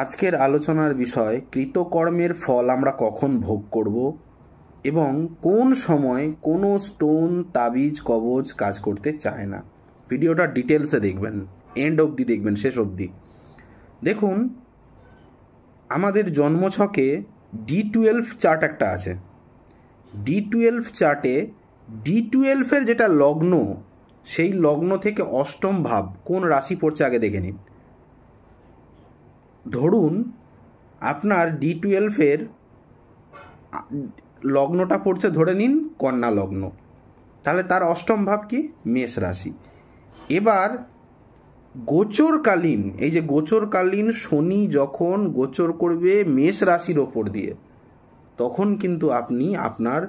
আজকের আলোচনার বিষয় কৃতকর্মের ফল আমরা কখন ভোগ করব এবং কোন সময় কোনো স্টোন তাবিজ কবজ কাজ করতে চায় না। ভিডিওটা ডিটেলসে দেখবেন, এন্ড অবধি দেখবেন, শেষ অবধি দেখুন। আমাদের জন্মছকে D12 চার্ট একটা আছে। D12 চার্টে D12-এর যেটা লগ্ন, সেই লগ্ন থেকে অষ্টম ভাব কোন রাশি পড়ছে আগে দেখে নিন। ধরুন আপনার D12-এর লগ্নটা পড়ছে, ধরে নিন কন্যা লগ্ন, তাহলে তার অষ্টম ভাব কি? মেষ রাশি। এবার গোচরকালীন, এই যে গোচরকালীন শনি যখন গোচর করবে মেষ রাশির ওপর দিয়ে, তখন কিন্তু আপনি আপনার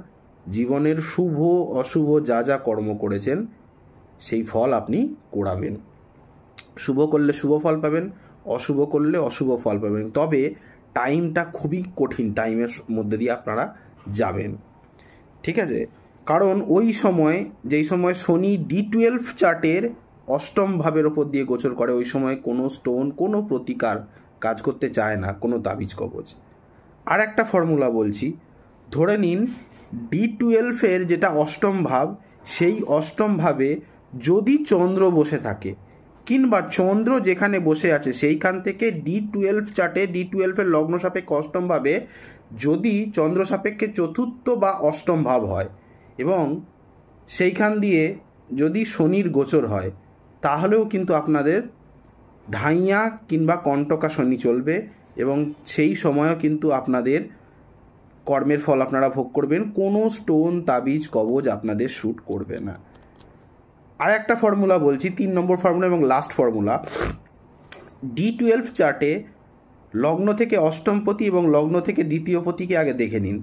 জীবনের শুভ অশুভ যা যা কর্ম করেছেন সেই ফল আপনি কোড়াবেন। শুভ করলে শুভ ফল পাবেন, অশুভ করলে অশুভ ফল পাবেন। তবে টাইমটা খুবই কঠিন, টাইমের মধ্যে দিয়ে আপনারা যাবেন, ঠিক আছে? কারণ ওই সময়, যেই সময় শনি D12 চার্টের অষ্টম ভাবের ওপর দিয়ে গোচর করে, ওই সময় কোনো স্টোন, কোনো প্রতিকার কাজ করতে চায় না, কোনো তাবিজ কবজ। আর একটা ফর্মুলা বলছি, ধরে নিন D12-এর যেটা অষ্টম ভাব, সেই অষ্টম ভাবে যদি চন্দ্র বসে থাকে, কিংবা চন্দ্র যেখানে বসে আছে সেইখান থেকে D12 চার্টে D12-এর লগ্ন সাপেক্ষে অষ্টম ভাবে যদি চন্দ্র সাপেক্ষে চতুর্থ বা অষ্টম ভাব হয় এবং সেইখান দিয়ে যদি শনির গোচর হয়, তাহলেও কিন্তু আপনাদের ঢাইয়া কিংবা কণ্টকা শনি চলবে এবং সেই সময়ও কিন্তু আপনাদের কর্মের ফল আপনারা ভোগ করবেন। কোনো স্টোন তাবিজ কবজ আপনাদের শ্যুট করবে না। আর একটা ফর্মুলা বলছি, 3 নম্বর ফর্মুলা এবং লাস্ট ফর্মুলা। D12 চার্টে লগ্ন থেকে অষ্টমপতি এবং লগ্ন থেকে দ্বিতীয় পতিকে আগে দেখে নিন।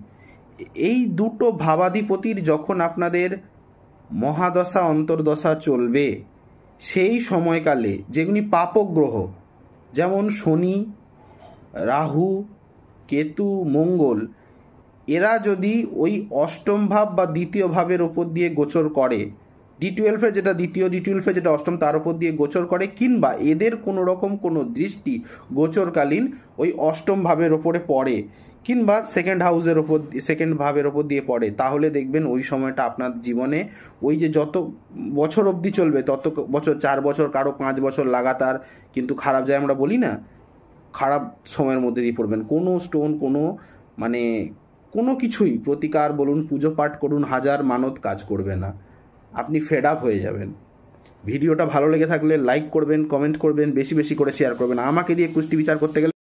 এই দুটো ভাবাধিপতির যখন আপনাদের মহাদশা অন্তর্দশা চলবে, সেই সময়কালে যেগুলি পাপগ্রহ, যেমন শনি, রাহু, কেতু, মঙ্গল, এরা যদি ওই অষ্টম ভাব বা দ্বিতীয় ভাবের ওপর দিয়ে গোচর করে, D12-এর যেটা দ্বিতীয়, D12-এর যেটা অষ্টম, তার উপর দিয়ে গোচর করে, কিংবা এদের কোনো রকম কোনো দৃষ্টি গোচরকালীন ওই অষ্টম ভাবের ওপরে পড়ে, কিংবা সেকেন্ড হাউসের ওপর, সেকেন্ড ভাবের ওপর দিয়ে পড়ে, তাহলে দেখবেন ওই সময়টা আপনার জীবনে ওই যে যত বছর অবধি চলবে, তত বছর, 4 বছর, কারো 5 বছর লাগাতার কিন্তু খারাপ যায়, আমরা বলি না, খারাপ সময়ের মধ্যে দিয়ে পড়বেন। কোনো স্টোন, কোনো কিছুই, প্রতিকার বলুন, পুজো পাঠ করুন, হাজার মানত কাজ করবে না, আপনি ফেড আপ হয়ে যাবেন। ভিডিওটা ভালো লেগে থাকলে লাইক করবেন, কমেন্ট করবেন, বেশি বেশি করে শেয়ার করবেন। আমাকে দিয়ে কুষ্টি বিচার করতে গেলে